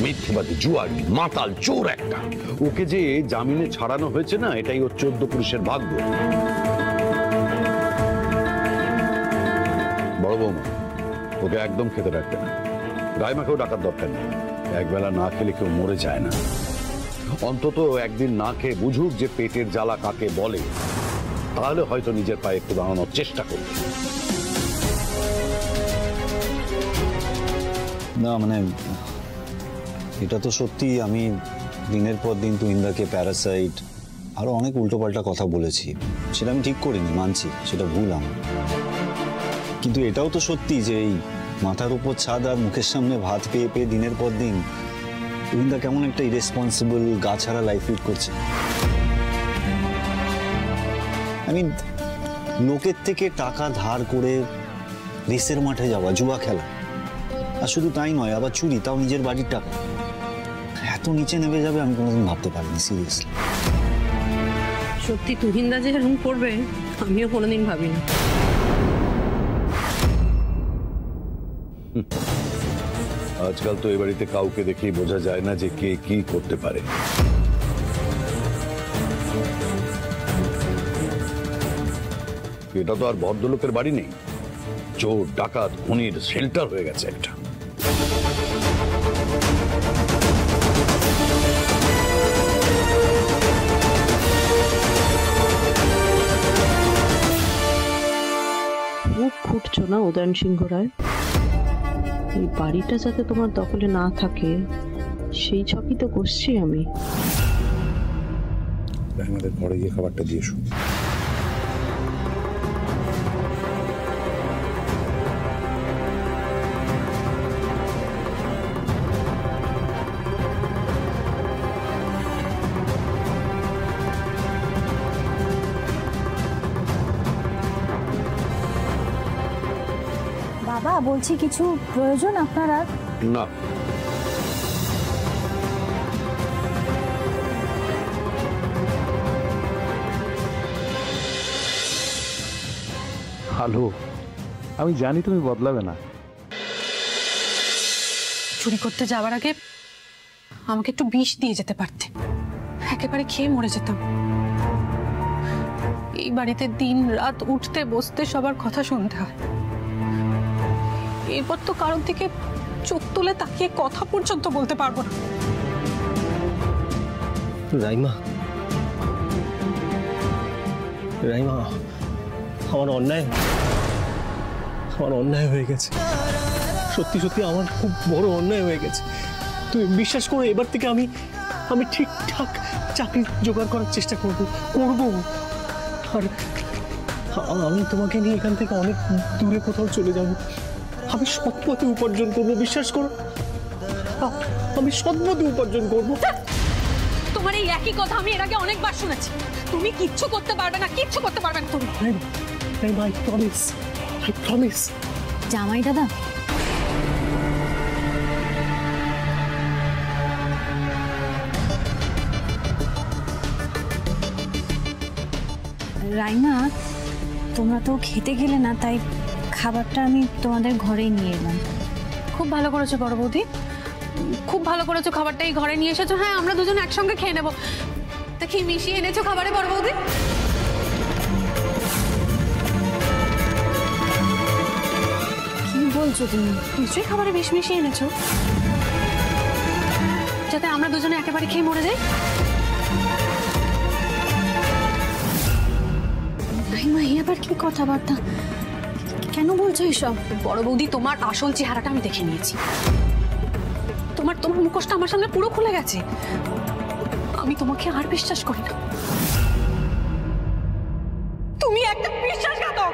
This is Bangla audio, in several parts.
মিথ্যেবাদী, জুয়ারি, মাতাল, চোর একটা। ওকে যে জামিনে ছাড়ানো হয়েছে না, এটাই ওর 14 পুরুষের ভাগ্য। বড় বৌমা, ওকে একদম খেতে রাখবে না। রাইমাকেও ডাকার দরকার নেই। একবেলা না খেলে কেউ মরে যায় না। অন্তত একদিন না খেয়ে বুঝুক যে পেটের জ্বালা কাকে বলে, তাহলে হয়তো নিজের পায়ে একটু দাঁড়ানোর চেষ্টা করবে। না মানে এটা তো সত্যি, আমি দিনের পর দিন তুহিনদাকে প্যারাসাইট আরো অনেক উল্টোপাল্টা কথা বলেছি। সেটা আমি ঠিক করিনি, মানছি, সেটা ভুল আমার। কিন্তু এটাও তো সত্যি যে এই মাথার উপর ছাদ আর মুখের সামনে ভাত পেয়ে পেয়ে দিনের পর দিন তুহিনদা কেমন একটা ইরেসপন্সিবল গা ছাড়া লাইফ লিড করছে। আমি লোকের থেকে টাকা ধার করে রেসের মাঠে যাওয়া, জুয়া খেলা, আর শুধু তাই নয়, আবার চুরি, তাও নিজের বাড়ির টাকা। এত নিচে নেমে যাবে আমি কোনোদিন ভাবতে পারিনি, সিরিয়াসলি। সত্যি তুহিনদা যে রুম করবে আমিও কোনোদিন ভাবিনি। আজকাল তো এই বাড়িতে কাউকে দেখেই বোঝা যায় না যে কে কি করতে পারে। এটা তো আর ভদ্রলোকের বাড়ি নেই, চোর, ডাকাত, খুনির শেল্টার হয়ে গেছে একটা। মুখ ফুটছো না উদয়ন সিংহ রায়? এই বাড়িটা যাতে তোমার দখলে না থাকে সেই ছকই তো করছি আমি। আমাদের ঘরে গিয়ে খাবারটা দিয়ে এসো। বাবা, বলছি কিছু প্রয়োজন আপনার? আর না, হ্যালো, আমি জানি তুমি বদলাবে না। চুরি করতে যাওয়ার আগে আমাকে একটু বিষ দিয়ে যেতে পারতে, একেবারে খেয়ে মরে যেতাম। এই বাড়িতে দিন রাত উঠতে বসতে সবার কথা শুনতে হয়। এরপর তো কারোর দিকে চোখ তুলে তাকিয়ে কথা পর্যন্ত বলতে পারবো না। রাইমা, রাইমা, আমার অন্যায় হয়ে গেছে। সত্যি সত্যি আমার খুব বড় অন্যায় হয়ে গেছে। তুমি বিশ্বাস করো, এবার থেকে আমি ঠিকঠাক চাকরি জোগাড় করার চেষ্টা করব। আর আমি তোমাকে নিয়ে এখান থেকে অনেক দূরে কোথাও চলে যাব। আমি সৎ পথে উপার্জন করবো, বিশ্বাস করো, আমি সৎ পথে উপার্জন করবো। তোমার এই একই কথা আমি এর আগে অনেকবার শুনেছি। তুমি কিচ্ছু করতে পারবে না, কিচ্ছু করতে পারবে না তুমি। I promise. জামাই দাদা, রাইমা, তোমরা তো খেতে গেলে না, তাই খাবারটা আমি তোমাদের ঘরেই নিয়ে এলাম। খুব ভালো করেছো বড় বৌদি, খুব ভালো করেছো। খাবারটাই ঘরে নিয়ে এসেছো। হ্যাঁ, আমরা দুজন একসঙ্গে খেয়ে নেবো। তা কি মিশিয়ে এনেছো খাবারে বড় বৌদি? কি বলছো তুমি? নিশ্চয়ই খাবারে বিষ মিশিয়ে এনেছো, যাতে আমরা দুজনে একেবারে খেয়ে মরে যাই। রাইমা, এবার কি কথাবার্তা? কেন বলছো এসব? বড় বৌদি, তোমার আসল চেহারাটা আমি দেখে নিয়েছি। তোমার মুখোশটা আমার সামনে পুরো খুলে গেছে। আমি তোমাকে আর বিশ্বাস করি না। তুমি একটা বিশ্বাসঘাতক।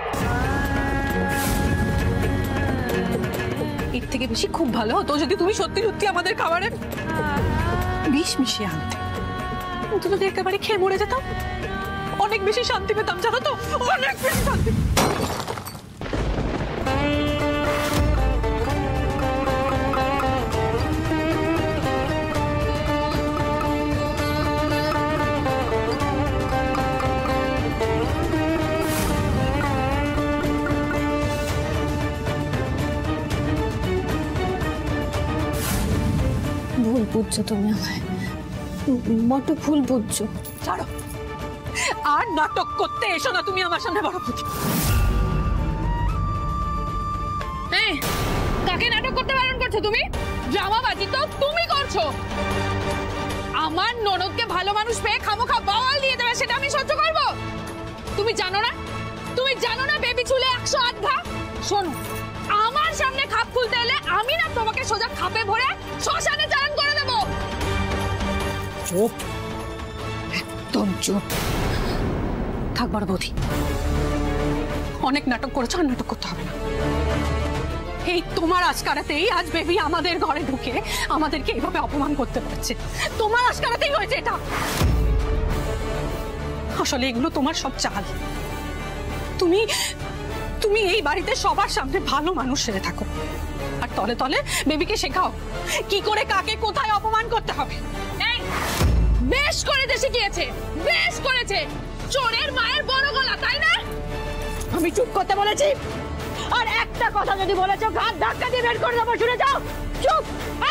এর থেকে বেশি খুব ভালো হতো যদি তুমি সত্যি সত্যি আমাদের খাবারে বিষ মিশিয়ে আনতে। তো যদি একেবারে খেয়ে মরে যেতাম, অনেক বেশি শান্তি পেতাম, জানো তো, অনেক বেশি শান্তি। ভুল বুঝছো তুমি আমায়, বড্ড ভুল বুঝছো। ছাড়ো, আর নাটক করতে এসো না তুমি আমার সামনে বড় প্রতি। কাকে নাটক করতে বারণ করছো তুমি? ড্রামাবাজি তো তুমি করছো। আমার ননদকে ভালো মানুষ পেয়ে খামোখা বাওয়াল দিয়ে দেবে, সেটা আমি সহ্য করব? তুমি জানো না, তুমি জানো না বেবি চুলে 108 ঘা? শোনো, আমার সামনে খাপ খুলতে এলে আমি না তোমাকে সোজা খাপে ভরে শ্মশানে চালান করে দেবো। চুপ, একদম চুপ থাক বড় বৌদি। অনেক নাটক করেছো, আর নাটক করতে হবে না। এই তোমার আজকারাতেই আজ বেবি আমাদের ঘরে ঢুকে আমাদেরকে এইভাবে অপমান করতে পারছে। তোমার আজকারাতেই হয়েছে এটা। আসলে এগুলো তোমার সব চাল। তুমি তুমি এই বাড়িতে সবার সামনে ভালো মানুষ সেরে থাকো, আর তলে তলে বেবিকে শেখাও কি করে কাকে কোথায় অপমান করতে হবে। এই বেশ করে শিখিয়েছে, বেশ করেছে। চোরের মায়ের বড় গলা, তাই না? আমি চুপ করতে বলেছি, আর একটা কথা যদি বলেছো ঘাট ধাক্কা দিয়ে বের করে দেবো। শুনে যাও, চুপ,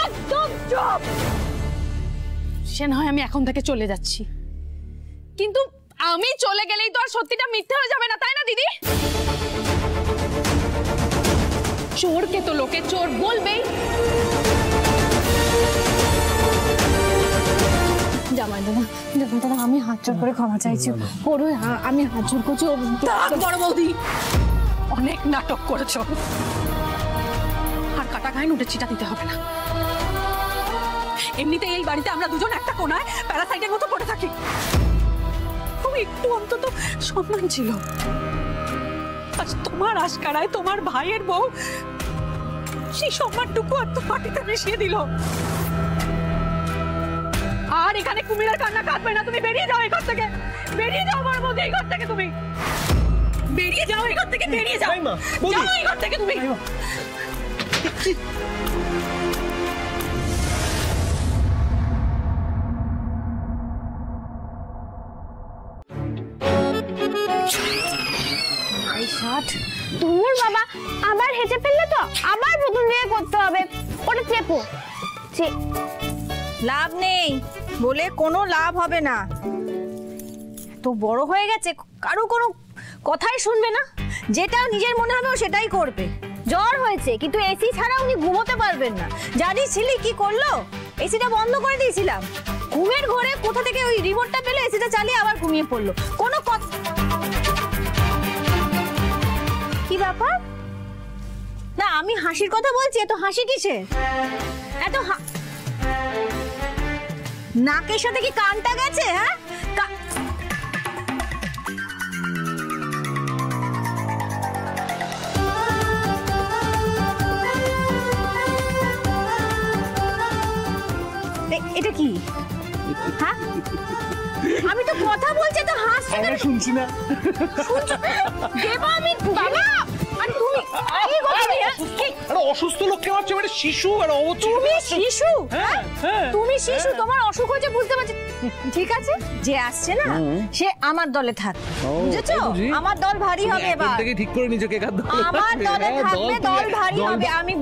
একদম চুপ। সে নয় আমি এখন থেকে চলে যাচ্ছি, কিন্তু আমি চলে গেলেই তো আর সত্যিটা মিথ্যে হয়ে যাবে না, তাই না দিদি? চোরকে তো লোকে চোর বলবেই। জামাই দাদা, জামাই দাদা, আমি হাত জোর করে ক্ষমা চাইছি। ওর আমি হাত জোর করছি। বড় বৌদি, অনেক নাটক করেছো, আর কাটা গায়ে নুটে চিটা দিতে হবে না। এমনিতেই এই বাড়িতে আমরা দুজন একটা কোনায় প্যারাসাইটের মতো পড়ে থাকি। একটু অন্তত সম্মান ছিল। আজ তোমার আশকারায় তোমার ভাইয়ের বউ সেই সম্মানটুকু আর তো মাটিতে মিশিয়ে দিল। আর এখানে কুমিরের কান্না কাঁদবে না। তুমি বেরিয়ে যাও এই ঘর থেকে, বেরিয়ে যাও বড় বৌদি এই ঘর থেকে। তুমি বেরিয়ে যাও এই ঘর থেকে, বেরিয়ে যাও, যাও এই ঘর থেকে তুমি। তোর বাবা আবার হেঁচে ফেললে তো আবার প্রথম দিয়ে করতে হবে। ওটা চেপো। লাভ নেই বলে কোনো লাভ হবে না। তো বড় হয়ে গেছে, কারো কোনো কথাই শুনবে না। যেটা নিজের মনে হবে ও সেটাই করবে। জ্বর হয়েছে কিন্তু এসি ছাড়া উনি ঘুমোতে পারবেন না। জানিস ছিলি কি করলো? এসিটা বন্ধ করে দিয়েছিলাম। ঘুমের ঘরে কোথা থেকে ওই রিমোটটা পেলে এসিটা চালিয়ে আবার ঘুমিয়ে পড়লো। কোনো কথা। কি ব্যাপার? না আমি হাসির কথা বলছি, এত হাসি কিসে? এত নাকের সাথে কি কানটা গেছে? হ্যাঁ, এটা কি? হ্যাঁ, আমি তো কথা বলছি তো হাসছি না। শুনছি না। দেবা আমি বাবা। আর তুমি এই কথা আরে অসুস্থ লোককে মারছো, মানে শিশু। আর তুমি শিশু? হ্যাঁ, তুমি শিশু, তোমার অসুখ হয়েছে বুঝতে পারছি। ঠিক আছে, যে আসছে না সে আমার দলে থাক, বুঝেছো? আমার দল ভারী হবে এবার। ঠিক করে নিজেকে আমার দলে থাকবে, দল ভারী হবে। আমি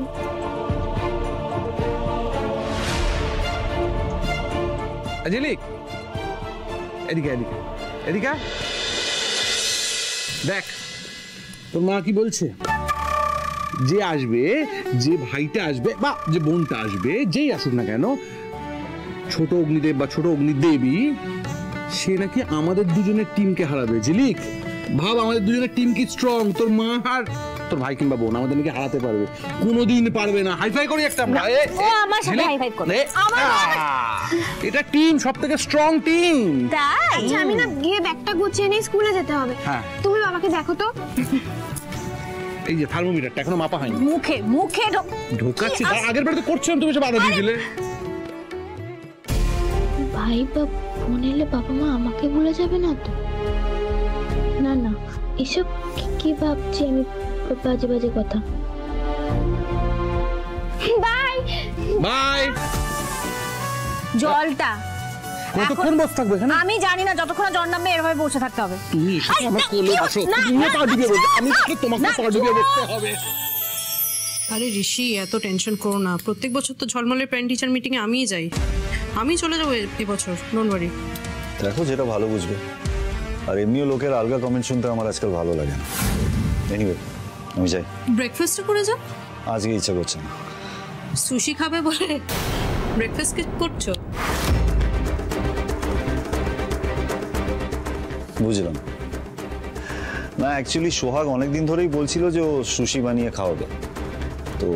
ঝিলিক, এদিকে এদিকে এদিকে দেখ, তোর মা কি বলছে। যে আসবে, যে ভাইটা আসবে বা যে বোনটা আসবে, যেই আসুক না কেন, ছোট অগ্নিদেব বা ছোট অগ্নিদেবী, সে নাকি আমাদের দুজনের টিমকে হারাবে। ঝিলিক ভাব, আমাদের দুজনের টিম কি স্ট্রং। তোর মা আর তোর ভাই কিংবা বোন আমাদের নাকি হারাতে পারবে। কোনোদিন পারবে না। হাইফাই করি একটা আমরা। ও আমার সাথে হাইফাই করে। এটা টিম, সবথেকে স্ট্রং টিম। তাই? আচ্ছা আমি না গিয়ে ব্যাগটা গুছিয়ে নিয়ে স্কুলে যেতে হবে। তুমি বাবাকে দেখো তো। এই যে থার্মোমিটারটা এখনো মাপা হয়নি। মুখে মুখে ঢোকাচ্ছি। আগের বারে তো করছেন, তুমি এসে বাধা দিয়ে দিলে। ভাই বা বোন এলে বাবা মা আমাকে ভুলে যাবে না তো? না না, এসব কি ভাবছি আমি, বাজে বাজে কথা। Bye bye. জলটা কতক্ষণ বসে থাকবে এখানে? আমি জানি না, যতক্ষণ জ্বর নামবে এভাবে বসে থাকতে হবে। তুমি এসে আমার কোলে বসো। তুমি পা ডুবিয়ে বসো। আমি কি তোমাকে পা ডুবিয়ে বসতে হবে? আরে ঋষি, এত টেনশন করো না। প্রত্যেক বছর তো ঝলমলের প্যারেন্ট টিচার মিটিংয়ে আমিই যাই। আমি চলে যাবো এবছর, ডোন্ট ওয়ারি। দেখো যেটা ভালো বুঝবে। আর এমনিও লোকের আলগা কমেন্ট শুনতে আমার আজকাল ভালো লাগে না। এনিওয়ে আমি যাই। ব্রেকফাস্টও করে যাও। আজকে ইচ্ছা করছে না। সুশি খাবে বলে ব্রেকফাস্ট করছো? বুঝলাম না, অ্যাকচুয়ালি সোহাগ অনেকদিন ধরেই বলছিল যে ও সুশি বানিয়ে খাওয়াবে, তো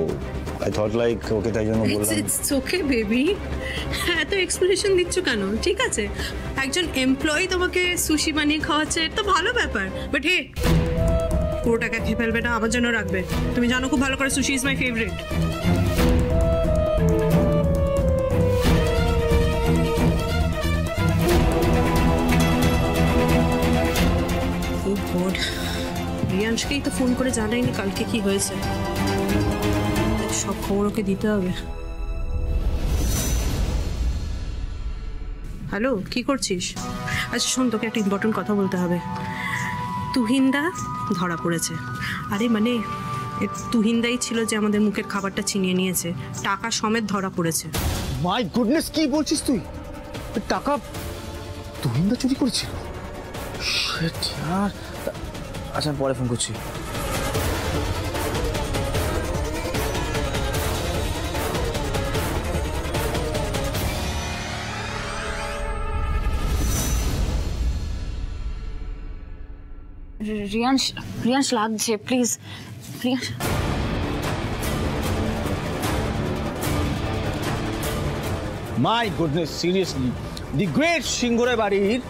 আই থট লাইক ওকে তাই জন্য বললাম। ইটস ওকে বেবি, এত এক্সপ্লেনেশন দিচ্ছ কেন? ঠিক আছে, একজন এমপ্লয়ি তোমাকে সুশি বানিয়ে খাওয়াচ্ছে, এটা তো ভালো ব্যাপার। বাট হে, পুরো টাকা খেয়ে ফেলবে না, আমার জন্য রাখবে। তুমি জানো খুব ভালো করে সুশি ইজ মাই ফেভারিট। রিয়াংশকেই তো ফোন করে জানাইনি কালকে কি হয়েছে, সব খবর ওকে দিতে হবে। হ্যালো, কি করছিস? আচ্ছা শোন, তোকে একটা ইম্পর্টেন্ট কথা বলতে হবে। তুহিনদা ধরা পড়েছে। আরে মানে তুহিনদাই ছিল যে আমাদের মুখের খাবারটা ছিনিয়ে নিয়েছে, টাকা সমেত ধরা পড়েছে। মাই গুডনেস, কি বলছিস তুই? টাকা তুহিনদা চুরি করেছিল? শিট यार। আচ্ছা আমি পরে ফোন করছি। রিয়াংশ লাগছে, please Riyansh. My goodness, seriously the great Singharoy বাড়ির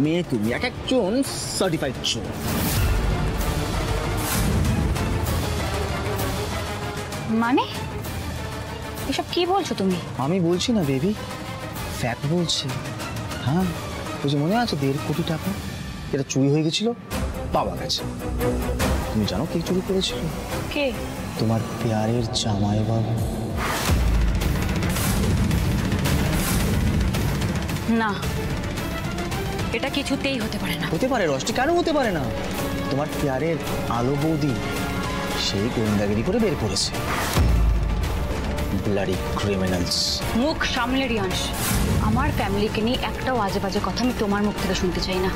মেয়ে তুমি, এক একজন সার্টিফাইড চোর। মানে এসব কি বলছো তুমি? আমি বলছি না বেবি, ফ্যাক্ট বলছি। হ্যাঁ, ওই যে মনে আছে 1.5 কোটি টাকা এটা চুরি হয়ে গেছিল, পাওয়া গেছে। তুমি জানো কে চুরি করেছিল? কে? তোমার প্যারের জামাইবাবু। না, এটা কিছুতেই হতে পারে না। হতে পারে রষ্টি, কেন হতে পারে না? তোমার প্যারের আলো বৌদি সেই গোয়েন্দাগিরি করে বের করেছে। Bloody criminals. মুখ সামলে রিয়াংশ, আমার ফ্যামিলিকে নিয়ে একটাও আজে বাজে কথা আমি তোমার মুখ থেকে শুনতে চাই না।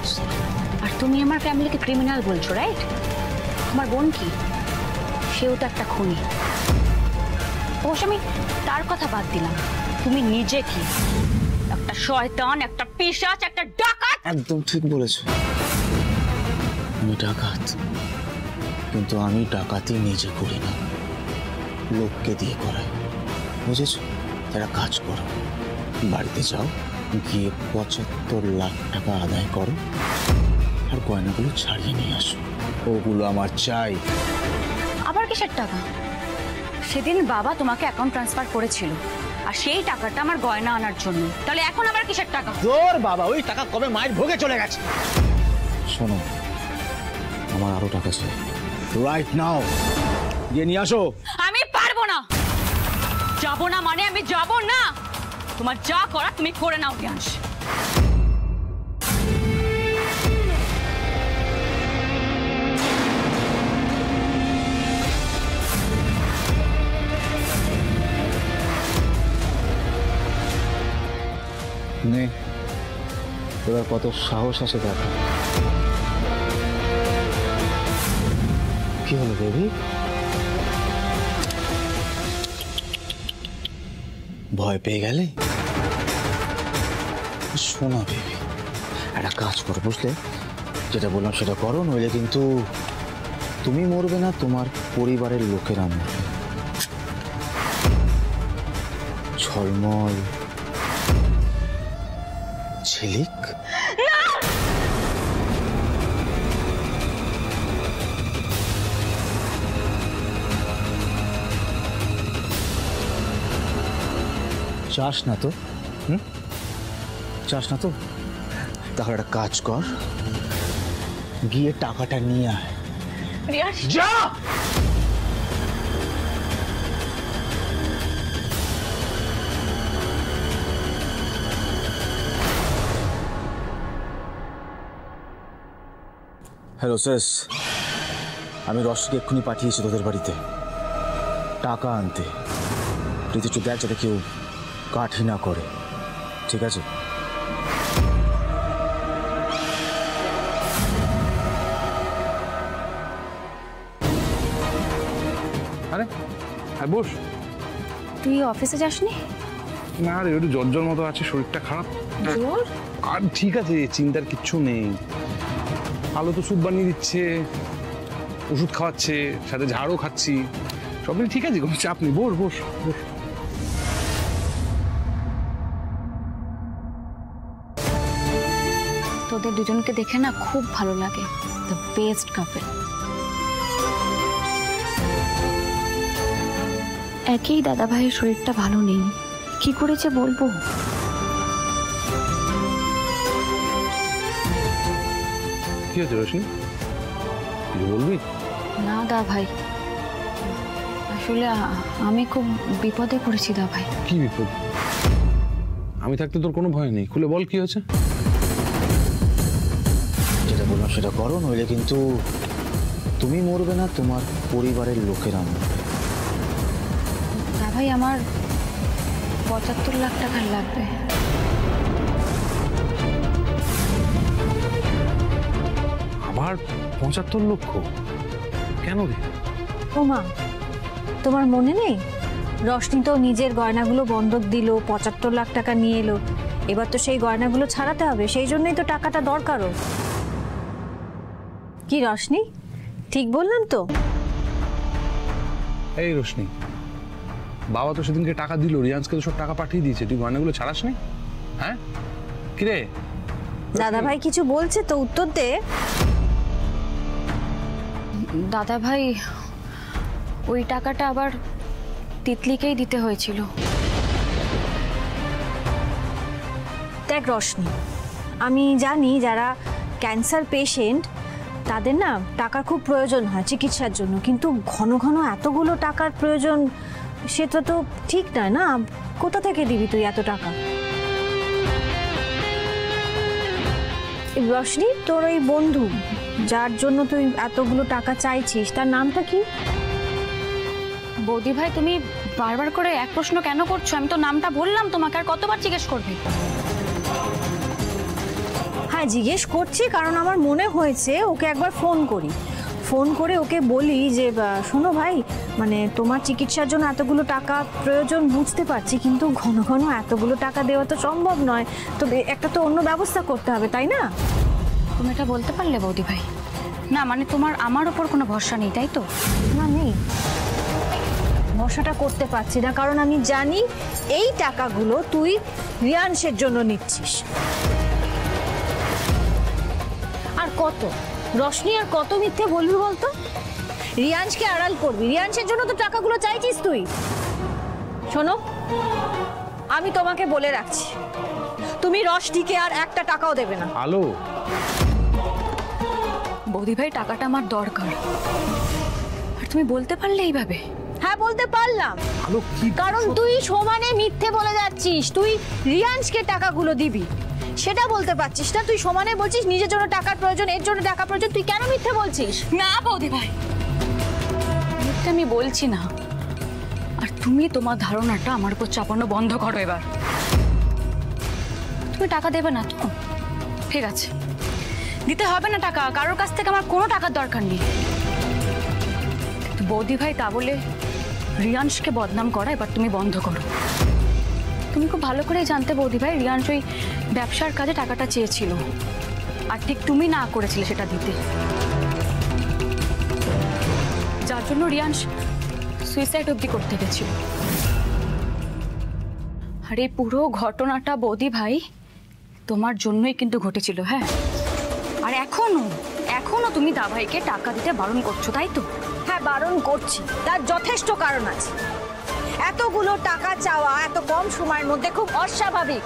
আর তুমি আমার ফ্যামিলিকে ক্রিমিনাল বলছো, রাইট? আমার বোন কি? সেও তো একটা খুনি। অবশ্য আমি তার কথা বাদ দিলাম, তুমি নিজে কি? একটা শয়তান, একটা পিশাচ, একটা ডাকাত। একদম ঠিক বলেছো, আমি ডাকাত, কিন্তু আমি ডাকাতি নিজে করি না, লোককে দিয়ে করাই। বুঝেছো? তারা কাজ করো, বাড়িতে যাও, গিয়ে 75 লাখ টাকা আদায় করো, আর গয়নাগুলো ছাড়িয়ে নিয়ে আসো। ওগুলো আমার চাই। আবার কিসের টাকা? সেদিন বাবা তোমাকে অ্যাকাউন্ট ট্রান্সফার করেছিল, আর সেই টাকাটা আমার গয়না আনার জন্য। তাহলে এখন আবার কিসের টাকা? তোর বাবা ওই টাকা কবে মায়ের ভোগে চলে গেছে। শোনো, আমার আরো টাকা চাই, রাইট নাও, গিয়ে নিয়ে আসো। আমি পারবো না। যাবো না মানে আমি যাবো না। তোমার যা করা তুমি করে নাও রিয়াংশ। নে, এবার কত সাহস আছে দেখা। কি হলো বেবি? ভয় পেয়ে গেলে? শোনো বেবি, একটা কাজ করো, বুঝলে? যেটা বললাম সেটা করো, নইলে কিন্তু তুমি মরবে না, তোমার পরিবারের লোকেরা মরবে। ঝলমল ঝিলিক। চাস না তো? চাস না তো? তাহলে একটা কাজ কর, গিয়ে টাকাটা নিয়ে আয়। রিয়াংশ যা। হ্যালো সেস, আমি রশিকে এক্ষুনি পাঠিয়েছি তোদের বাড়িতে। টাকা আনতে। প্লিজ একটু দেখ যাতে কেউ কাঠি না করে, ঠিক আছে? আরে হ্যাঁ বস। তুই অফিসে যাসনি? না রে, একটু জ্বর মতো আছে, শরীরটা খারাপ। জ্বর? আর ঠিক আছে, চিন্তার কিচ্ছু নেই। আলো তো স্যুপ বানিয়ে দিচ্ছে, ওষুধ খাওয়াচ্ছে, সাথে ঝাড়ও খাচ্ছি, সবই ঠিক আছে, কোনো চাপ নেই। বস বস বস। তোদের দুজনকে দেখে না খুব ভালো লাগে, দ্য বেস্ট কাপল। একই দাদা ভাইয়ের শরীরটা ভালো নেই, কি করেছে বলবো? কি হয়েছে রোশনি, কিছু বলবি? না দা ভাই, আসলে আমি খুব বিপদে পড়েছি দা ভাই। কি বিপদ? আমি থাকতে তোর কোনো ভয় নেই, খুলে বল কি হয়েছে। যেটা বললাম সেটা করো, নইলে কিন্তু তুমি মরবে না, তোমার পরিবারের লোকেরা মরবে। দা ভাই আমার ৭৫ লাখ টাকার লাগবে। আবার ৭৫ লক্ষ? কেন রে? ও মা, তোমার মনে নেই রশনি তো নিজের গয়নাগুলো বন্ধক দিল, ৭৫ লাখ টাকা নিয়ে এলো। এবার তো সেই গয়নাগুলো ছাড়াতে হবে, সেই জন্যই তো টাকাটা দরকারও। কি রশনি, ঠিক বললাম তো? এই রোশনি, বাবা তো সেদিনকে টাকা দিল, রিয়ান্সকে তো সব টাকা পাঠিয়ে দিয়েছে, তুই গয়নাগুলো ছাড়াস নি? হ্যাঁ কিরে? দাদা ভাই কিছু বলছে তো, উত্তর দে। দাদা ভাই ওই টাকাটা আবার তিতলিকেই দিতে হয়েছিল। দেখ রশনি, আমি জানি যারা ক্যান্সার পেশেন্ট তাদের না টাকার খুব প্রয়োজন হয় চিকিৎসার জন্য, কিন্তু ঘন ঘন এতগুলো টাকার প্রয়োজন সেটা তো ঠিক নয় না। কোথা থেকে দিবি তুই এত টাকা? রশনি, তোর ওই বন্ধু যার জন্য তুই এতগুলো টাকা চাইছিস, তার নামটা কি? বৌদি ভাই তুমি বারবার করে এক প্রশ্ন কেন করছো? আমি তো নামটা বললাম তোমাকে, আর কতবার জিজ্ঞেস করবে? হ্যাঁ জিজ্ঞেস করছি কারণ আমার মনে হয়েছে ওকে একবার ফোন করি, ফোন করে ওকে বলি যে শোনো ভাই, মানে তোমার চিকিৎসার জন্য এতগুলো টাকা প্রয়োজন বুঝতে পারছি, কিন্তু ঘন ঘন এতগুলো টাকা দেওয়া তো সম্ভব নয়, তো একটা তো অন্য ব্যবস্থা করতে হবে, তাই না? তুমি এটা বলতে পারলে বৌদি ভাই? না মানে তোমার আমার ওপর কোনো ভরসা নেই তাই তো? না নেই, ভরসাটা করতে পারছি না, কারণ আমি জানি এই টাকাগুলো তুই রিয়ান্সের জন্য নিচ্ছিস। আর কত রশনি, আর কত মিথ্যে বলবি বলতো? রিয়ান্সকে আড়াল করবি, রিয়ান্সের জন্য তো টাকাগুলো চাইছিস তুই। শোনো, আমি তোমাকে বলে রাখছি, তুমি রশনিকে আর একটা টাকাও দেবে না। আলো, বৌদি ভাই টাকাটা আমার দরকার, আর তুমি বলতে পারলে এইভাবে? হ্যাঁ বলতে পারলাম, কারণ তুই সমানে মিথ্যে বলে যাচ্ছিস। তুই রিয়ান্সকে টাকাগুলো দিবি সেটা বলতে পারছিস না, তুই সমানে বলছিস নিজের জন্য টাকার প্রয়োজন, এর জন্য টাকা প্রয়োজন। তুই কেন মিথ্যে বলছিস? না বৌদি ভাই, মিথ্যে আমি বলছি না, আর তুমি তোমার ধারণাটা আমার উপর চাপানো বন্ধ করো এবার। তুমি টাকা দেবে না তো? ঠিক আছে, দিতে হবে না টাকা, কারোর কাছ থেকে আমার কোনো টাকার দরকার নেই। বৌদি ভাই তা বলে রিয়ান্সকে বদনাম করা এবার তুমি বন্ধ করো। তুমি খুব ভালো করেই জানতে বৌদি ভাই, রিয়ান্স ওই ব্যবসার কাজে টাকাটা চেয়েছিল, আর ঠিক তুমি না করেছিলে সেটা দিতে, যার জন্য রিয়ান্স সুইসাইড অবধি করতে গেছিল। আর এই পুরো ঘটনাটা বৌদি ভাই তোমার জন্যই কিন্তু ঘটেছিল। হ্যাঁ, আর এখনো তুমি দাভাইকে টাকা দিতে বারণ করছো তাই তো? হ্যাঁ বারণ করছি, তার যথেষ্ট কারণ আছে। এতগুলো টাকা চাওয়া এত কম সময়ের মধ্যে খুব অস্বাভাবিক,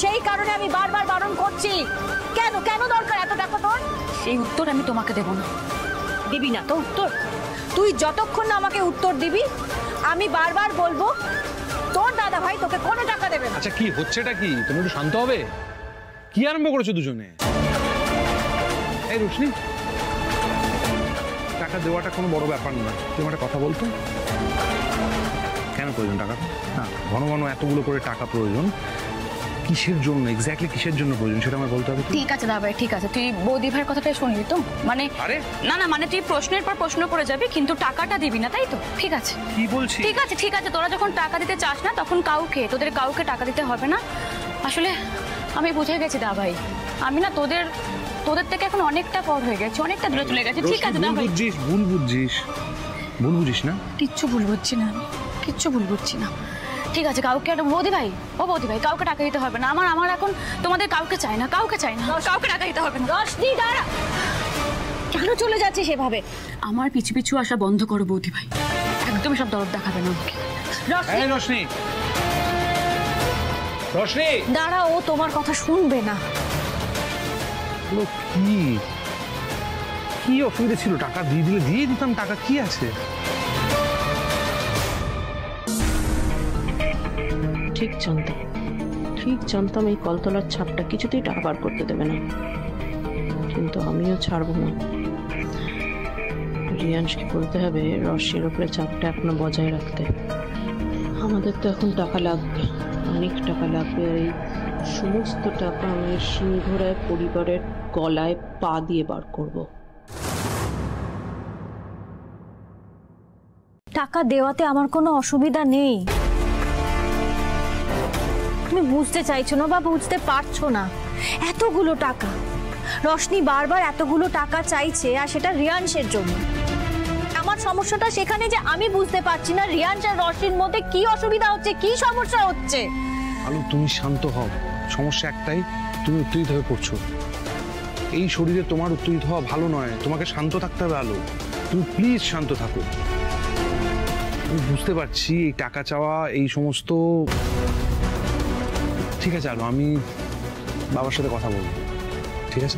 সেই কারণে আমি বারবার বারণ করছি। কেন কেন দরকার এত টাকা তোর? সেই উত্তর আমি তোমাকে দেব না। দিবি না তো উত্তর? তুই যতক্ষণ না আমাকে উত্তর দিবি আমি বারবার বলবো তোর দাদা ভাই তোকে কোনো টাকা দেবে না। আচ্ছা কি হচ্ছেটা কি? তুমি একটু শান্ত হবে? কি আরম্ভ করেছো দুজনে? এই রোশনি, টাকা দেওয়াটা কোনো বড় ব্যাপার না, তুমি একটা কথা বলতো। প্রয়োজন টাকা? হ্যাঁ, ঘন ঘন এতগুলো করে টাকা প্রয়োজন কিসের জন্য, এক্স্যাক্টলি কিসের জন্য প্রয়োজন সেটা আমায় বলতে হবে। ঠিক আছে দাদা ভাই, ঠিক আছে, তুই বৌদি ভাইয়ের কথাটাই শুনলি তো? মানে আরে না না, মানে তুই প্রশ্নের পর প্রশ্ন করে যাবি কিন্তু টাকাটা দিবি না, তাই তো? ঠিক আছে, কি বলছিস? ঠিক আছে, ঠিক আছে, তোরা যখন টাকা দিতে চাস না তখন তোদের কাউকে টাকা দিতে হবে না। আসলে আমি বুঝে গেছি দা ভাই, আমি না তোদের থেকে এখন অনেকটা পর হয়ে গেছে, অনেকটা দূরে চলে গেছে। ঠিক আছে দা ভাই, ভুল বুঝিস না? কিচ্ছু ভুল বুঝছি না আমি, কিচ্ছু ভুল বুঝছি না। ঠিক আছে, কাউকে একটা বৌদি ভাই কাউকে টাকা দিতে হবে না। আমার এখন তোমাদের কাউকে চাই না, কাউকে টাকা দিতে হবে না। রশনি দাঁড়া, কেন চলে যাচ্ছে সেভাবে? আমার পিছু পিছু আসা বন্ধ করো বৌদি ভাই, একদম সব দরদ দেখাবে না আমাকে। রশনি দাঁড়া, ও তোমার কথা শুনবে না। কি অসুবিধা ছিল? টাকা দিয়ে দিলে দিয়ে দিতাম, টাকা কি আছে? ঠিক জানতাম এই কলতলার ছাপটা কিছুতেই টাকা বার করতে দেবে না, কিন্তু আমিও ছাড়বো না। রিয়াংশকে বলতে হবে রশ্মির উপরে চাপটা এখনো বজায় রাখতে। আমাদের তো এখন টাকা লাগবে, অনেক টাকা লাগবে, আর এই সমস্ত টাকা আমি সিংহরায় পরিবারের গলায় পা দিয়ে বার করব। টাকা দেওয়াতে আমার কোনো অসুবিধা নেই, তুমি বুঝতে চাইছো না বা বুঝতে পারছো না। এতগুলো টাকা, রশনি বারবার এতগুলো টাকা চাইছে, আর সেটা রিয়াংশের জন্য। আমার সমস্যাটা সেখানে যে আমি বুঝতে পারছি না রিয়াংশ আর রশনির মধ্যে কি অসুবিধা হচ্ছে, কি সমস্যা হচ্ছে। আলু তুমি শান্ত হও, সমস্যা একটাই, তুমি উত্তেজিত হয়ে পড়ছো। এই শরীরে তোমার উত্তেজিত হওয়া ভালো নয়, তোমাকে শান্ত থাকতে হবে আলু, তুমি প্লিজ শান্ত থাকো। আমি বুঝতে পারছি এই টাকা চাওয়া এই সমস্ত, ঠিক আছে আলু, আমি বাবার সাথে কথা বলবো, ঠিক আছে?